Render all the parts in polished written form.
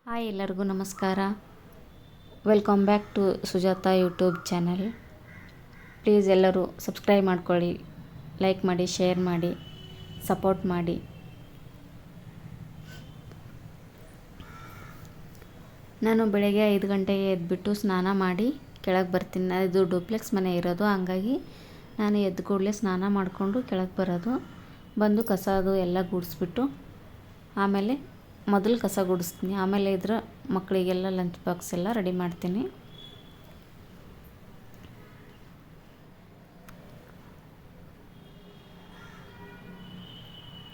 Hi ಎಲ್ಲರಿಗೂ ನಮಸ್ಕಾರ. Welcome back to Sujatha YouTube channel. Please ಎಲ್ಲರೂ ಸಬ್ಸ್ಕ್ರೈಬ್ ಮಾಡ್ಕೊಳ್ಳಿ, ಲೈಕ್ ಮಾಡಿ, ಶೇರ್ ಮಾಡಿ, ಸಪೋರ್ಟ್ ಮಾಡಿ. ನಾನು ಬೆಳಗ್ಗೆ 5 ಗಂಟೆಗೆ ಎದ್ದುಬಿಟ್ಟು ಸ್ನಾನ ಮಾಡಿ ಕೆಳಗೆ ಬರ್ತೀನಿ. ಇದು ಡೂಪ್ಲೆಕ್ಸ್ ಮನೆ ಇರೋದು, ಹಂಗಾಗಿ ನಾನು ಎದ್ದು ಕೂಡಲೇ ಸ್ನಾನ ಮಾಡಿಕೊಂಡು ಕೆಳಗೆ ಬರೋದು. ಬಂದು ಕಸ ಅದು ಎಲ್ಲ ಗುಡಿಸ್ಬಿಟ್ಟು ಆಮೇಲೆ ಮೊದಲು ಕಸ ಗುಡಿಸ್ತೀನಿ. ಆಮೇಲೆ ಇದ್ರ ಮಕ್ಕಳಿಗೆಲ್ಲ ಲಂಚ್ ಬಾಕ್ಸ್ ಎಲ್ಲ ರೆಡಿ ಮಾಡ್ತೀನಿ.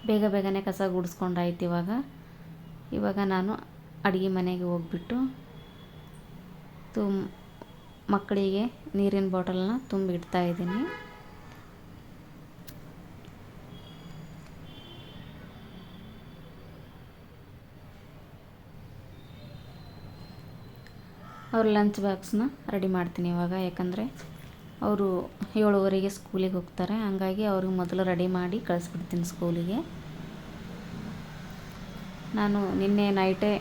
ಬೇಗ ಬೇಗನೆ ಕಸ ಗುಡಿಸ್ಕೊಂಡಾಯ್ತು. ಇವಾಗ ನಾನು ಅಡುಗೆ ಮನೆಗೆ ಹೋಗ್ಬಿಟ್ಟು ಮಕ್ಕಳಿಗೆ ನೀರಿನ ಬಾಟಲ್ನ ತುಂಬಿಡ್ತಾ ಇದ್ದೀನಿ. ಅವ್ರ ಲಂಚ್ ಬಾಕ್ಸ್ನ ರೆಡಿ ಮಾಡ್ತೀನಿ ಇವಾಗ. ಯಾಕಂದರೆ ಅವರು 7:15ಗೆ ಸ್ಕೂಲಿಗೆ ಹೋಗ್ತಾರೆ, ಹಂಗಾಗಿ ಅವ್ರಿಗೆ ಮೊದಲು ರೆಡಿ ಮಾಡಿ ಕಳಿಸ್ಬಿಡ್ತೀನಿ ಸ್ಕೂಲಿಗೆ. ನಾನು ನಿನ್ನೆ ನೈಟೇ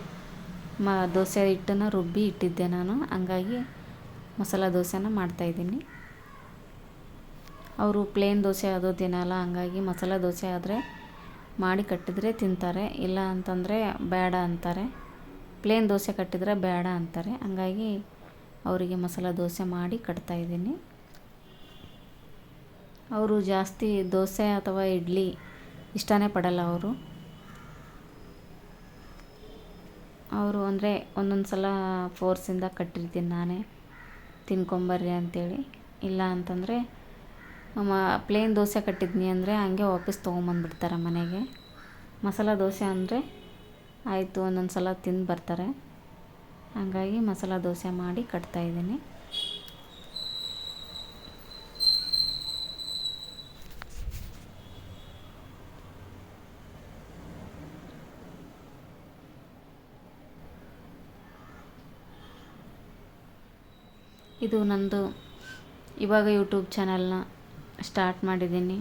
ದೋಸೆ ಹಿಟ್ಟನ್ನು ರುಬ್ಬಿ ಇಟ್ಟಿದ್ದೆ ನಾನು, ಹಂಗಾಗಿ ಮಸಾಲ ದೋಸೆನ ಮಾಡ್ತಾಯಿದ್ದೀನಿ. ಅವರು ಪ್ಲೇನ್ ದೋಸೆ ಅದು ತಿನ್ನಲ್ಲ, ಹಂಗಾಗಿ ಮಸಾಲ ದೋಸೆ ಆದರೆ ಮಾಡಿ ಕಟ್ಟಿದರೆ ತಿಂತಾರೆ, ಇಲ್ಲ ಅಂತಂದರೆ ಬೇಡ ಅಂತಾರೆ. ಪ್ಲೇನ್ ದೋಸೆ ಕಟ್ಟಿದರೆ ಬೇಡ ಅಂತಾರೆ, ಹಂಗಾಗಿ ಅವರಿಗೆ ಮಸಾಲ ದೋಸೆ ಮಾಡಿ ಕಟ್ತಾಯಿದ್ದೀನಿ. ಅವರು ಜಾಸ್ತಿ ದೋಸೆ ಅಥವಾ ಇಡ್ಲಿ ಇಷ್ಟನೇ ಪಡಲ್ಲ. ಅವರು ಅಂದರೆ ಒಂದೊಂದು ಸಲ ಫೋರ್ಸಿಂದ ಕಟ್ಟಿರ್ತೀನಿ ನಾನೇ, ತಿನ್ಕೊಂಬರ್ರಿ ಅಂಥೇಳಿ. ಇಲ್ಲ ಅಂತಂದರೆ ಪ್ಲೇನ್ ದೋಸೆ ಕಟ್ಟಿದ್ನಿ ಅಂದರೆ ಹಂಗೆ ವಾಪಸ್ ತೊಗೊಂಬಂದ್ಬಿಡ್ತಾರೆ ಮನೆಗೆ. ಮಸಾಲ ದೋಸೆ ಅಂದರೆ ಆಯಿತು, ಒಂದೊಂದು ಸಲ ತಿಂದು ಬರ್ತಾರೆ, ಹಾಗಾಗಿ ಮಸಾಲ ದೋಸೆ ಮಾಡಿ ಕಟ್ತಾಯಿದ್ದೀನಿ. ಇದು ನಂದು ಇವಾಗ ಯೂಟ್ಯೂಬ್ ಚಾನಲ್ನ ಸ್ಟಾರ್ಟ್ ಮಾಡಿದ್ದೀನಿ.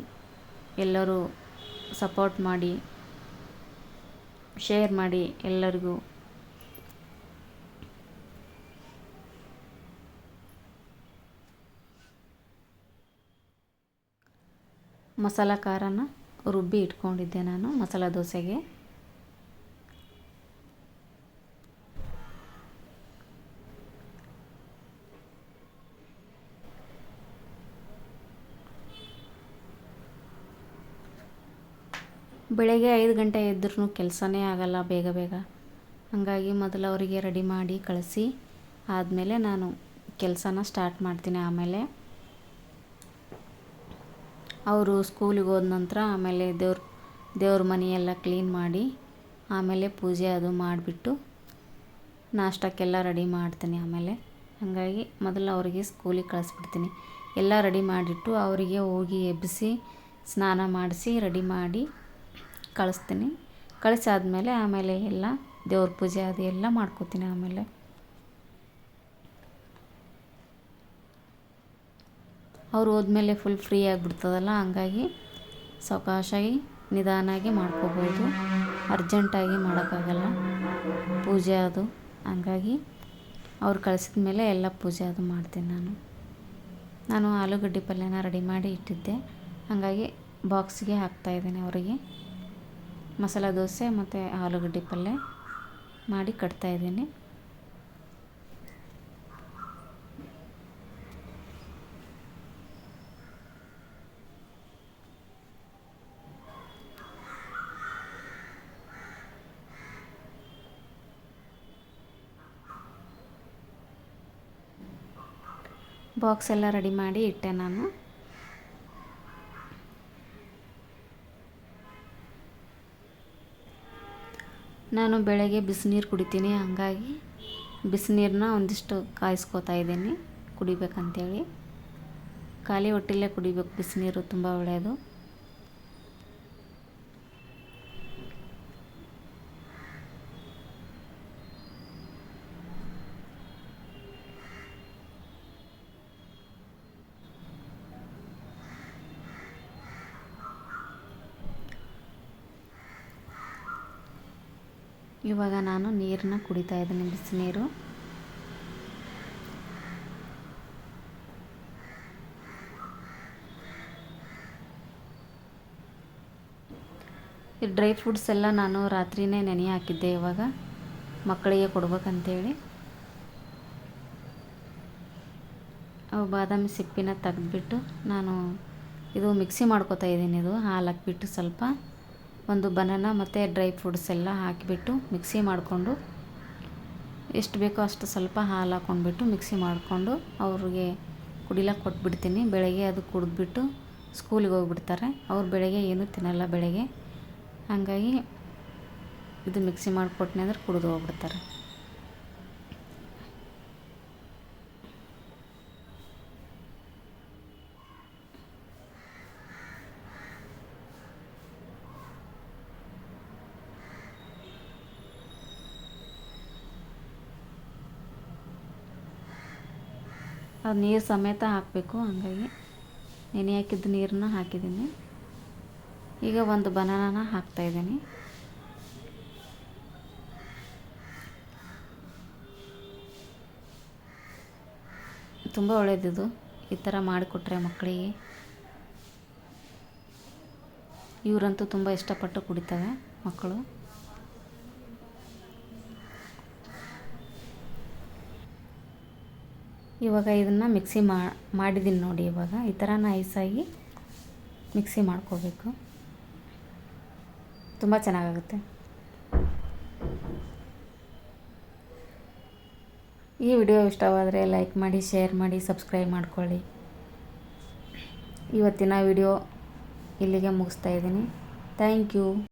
ಎಲ್ಲರೂ ಸಪೋರ್ಟ್ ಮಾಡಿ, ಶೇರ್ ಮಾಡಿ ಎಲ್ಲರಿಗೂ. ಮಸಾಲ ಖಾರನ ರುಬ್ಬಿ ಇಟ್ಕೊಂಡಿದ್ದೆ ನಾನು ಮಸಾಲ ದೋಸೆಗೆ. ಬೆಳಗ್ಗೆ 5 ಗಂಟೆ ಎದ್ರೂ ಕೆಲಸನೇ ಆಗಲ್ಲ ಬೇಗ ಬೇಗ, ಹಾಗಾಗಿ ಮೊದಲು ಅವರಿಗೆ ರೆಡಿ ಮಾಡಿ ಕಳಿಸಿ ಆದಮೇಲೆ ನಾನು ಕೆಲಸನ ಸ್ಟಾರ್ಟ್ ಮಾಡ್ತೀನಿ. ಆಮೇಲೆ ಅವರು ಸ್ಕೂಲಿಗೆ ಹೋದ ನಂತರ ಆಮೇಲೆ ದೇವ್ರ ಮನೆಯೆಲ್ಲ ಕ್ಲೀನ್ ಮಾಡಿ ಆಮೇಲೆ ಪೂಜೆ ಅದು ಮಾಡಿಬಿಟ್ಟು ನಾಷ್ಟಕ್ಕೆಲ್ಲ ರೆಡಿ ಮಾಡ್ತೀನಿ ಆಮೇಲೆ. ಹಾಗಾಗಿ ಮೊದಲು ಅವರಿಗೆ ಸ್ಕೂಲಿಗೆ ಕಳಿಸ್ಬಿಡ್ತೀನಿ. ಎಲ್ಲ ರೆಡಿ ಮಾಡಿಟ್ಟು ಅವರಿಗೆ ಹೋಗಿ ಎಬ್ಬಿಸಿ ಸ್ನಾನ ಮಾಡಿಸಿ ರೆಡಿ ಮಾಡಿ ಕಳಿಸ್ತೀನಿ. ಕಳಿಸಾದ್ಮೇಲೆ ಆಮೇಲೆ ಎಲ್ಲ ದೇವ್ರ ಪೂಜೆ ಅದು ಎಲ್ಲ ಮಾಡ್ಕೋತೀನಿ. ಆಮೇಲೆ ಅವ್ರು ಹೋದ್ಮೇಲೆ ಫುಲ್ ಫ್ರೀ ಆಗಿಬಿಡ್ತದಲ್ಲ, ಹಂಗಾಗಿ ಸಾವಕಾಶಾಗಿ ನಿಧಾನಾಗಿ ಮಾಡ್ಕೋಬೋದು, ಅರ್ಜೆಂಟಾಗಿ ಮಾಡೋಕ್ಕಾಗಲ್ಲ ಪೂಜೆ ಅದು. ಹಂಗಾಗಿ ಅವ್ರು ಕಳಿಸಿದ ಮೇಲೆ ಎಲ್ಲ ಪೂಜೆ ಅದು ಮಾಡ್ತೀನಿ. ನಾನು ಆಲೂಗಡ್ಡೆ ಪಲ್ಯನ ರೆಡಿ ಮಾಡಿ ಇಟ್ಟಿದ್ದೆ, ಹಾಗಾಗಿ ಬಾಕ್ಸ್ಗೆ ಹಾಕ್ತಾಯಿದ್ದೀನಿ. ಅವರಿಗೆ ಮಸಾಲ ದೋಸೆ ಮತ್ತು ಆಲೂಗಡ್ಡೆ ಪಲ್ಯ ಮಾಡಿ ಕಟ್ತಾಯಿದ್ದೀನಿ. ಬಾಕ್ಸ್ ಎಲ್ಲ ರೆಡಿ ಮಾಡಿ ಇಟ್ಟೆ ನಾನು. ಬೆಳಗ್ಗೆ ಬಿಸಿನೀರು ಕುಡಿತೀನಿ, ಹಂಗಾಗಿ ಬಿಸಿನೀರನ್ನ ಒಂದಿಷ್ಟು ಕಾಯಿಸ್ಕೊತಾ ಇದ್ದೀನಿ ಕುಡಿಬೇಕಂತೇಳಿ. ಖಾಲಿ ಹೊಟ್ಟೆಲೇ ಕುಡಿಬೇಕು ಬಿಸಿನೀರು, ತುಂಬ ಒಳ್ಳೆಯದು. ಇವಾಗ ನಾನು ನೀರನ್ನ ಕುಡಿತಾ ಇದ್ದೀನಿ, ಬಿಸಿನೀರು. ಈ ಡ್ರೈ ಫ್ರೂಟ್ಸ್ ಎಲ್ಲ ನಾನು ರಾತ್ರಿಯೇ ನೆನೆ ಹಾಕಿದ್ದೆ. ಇವಾಗ ಮಕ್ಕಳಿಗೆ ಕೊಡ್ಬೇಕಂತೇಳಿ ಅವು ಬಾದಾಮಿ ಸಿಪ್ಪಿನ ತೆಗೆದ್ಬಿಟ್ಟು ನಾನು ಇದು ಮಿಕ್ಸಿ ಮಾಡ್ಕೊತಾ ಇದ್ದೀನಿ. ಇದು ಹಾಲು ಹಾಕಿಬಿಟ್ಟು ಸ್ವಲ್ಪ ಒಂದು ಬನಾನಾ ಮತ್ತು ಡ್ರೈ ಫ್ರೂಟ್ಸ್ ಎಲ್ಲ ಹಾಕಿಬಿಟ್ಟು ಮಿಕ್ಸಿ ಮಾಡಿಕೊಂಡು ಎಷ್ಟು ಬೇಕೋ ಅಷ್ಟು ಸ್ವಲ್ಪ ಹಾಲು ಹಾಕ್ಕೊಂಡ್ಬಿಟ್ಟು ಮಿಕ್ಸಿ ಮಾಡಿಕೊಂಡು ಅವ್ರಿಗೆ ಕುಡಿಲಕ್ಕೆ ಕೊಟ್ಬಿಡ್ತೀನಿ. ಬೆಳಗ್ಗೆ ಅದು ಕುಡಿದ್ಬಿಟ್ಟು ಸ್ಕೂಲಿಗೆ ಹೋಗ್ಬಿಡ್ತಾರೆ. ಅವ್ರು ಬೆಳಗ್ಗೆ ಏನೂ ತಿನ್ನಲ್ಲ ಬೆಳಗ್ಗೆ. ಹಾಗಾಗಿ ಇದು ಮಿಕ್ಸಿ ಮಾಡಿಕೊಟ್ನೆ ಅಂದ್ರೆ ಕುಡಿದು ಹೋಗ್ಬಿಡ್ತಾರೆ. ಅದು ನೀರು ಸಮೇತ ಹಾಕಬೇಕು. ಹಾಗಾಗಿ ನೆನೆ ಹಾಕಿದ್ದು ನೀರನ್ನ ಹಾಕಿದ್ದೀನಿ. ಈಗ ಒಂದು ಬನಾನಾನ ಹಾಕ್ತಾಯಿದ್ದೀನಿ. ತುಂಬ ಒಳ್ಳೆಯದಿದು, ಈ ಥರ ಮಾಡಿಕೊಟ್ರೆ ಮಕ್ಕಳಿಗೆ. ಇವರಂತೂ ತುಂಬ ಇಷ್ಟಪಟ್ಟು ಕುಡಿತವೆ ಮಕ್ಕಳು. ಇವಾಗ ಇದನ್ನು ಮಿಕ್ಸಿ ಮಾಡಿದ್ದೀನಿ ನೋಡಿ. ಇವಾಗ ಈ ಥರ ನೈಸಾಗಿ ಮಿಕ್ಸಿ ಮಾಡ್ಕೋಬೇಕು. ತುಂಬ ಚೆನ್ನಾಗಾಗುತ್ತೆ. ಈ ವಿಡಿಯೋ ಇಷ್ಟವಾದರೆ ಲೈಕ್ ಮಾಡಿ, ಶೇರ್ ಮಾಡಿ, ಸಬ್ಸ್ಕ್ರೈಬ್ ಮಾಡ್ಕೊಳ್ಳಿ. ಇವತ್ತಿನ ವಿಡಿಯೋ ಇಲ್ಲಿಗೆ ಮುಗಿಸ್ತಾ ಇದ್ದೀನಿ. Thank you.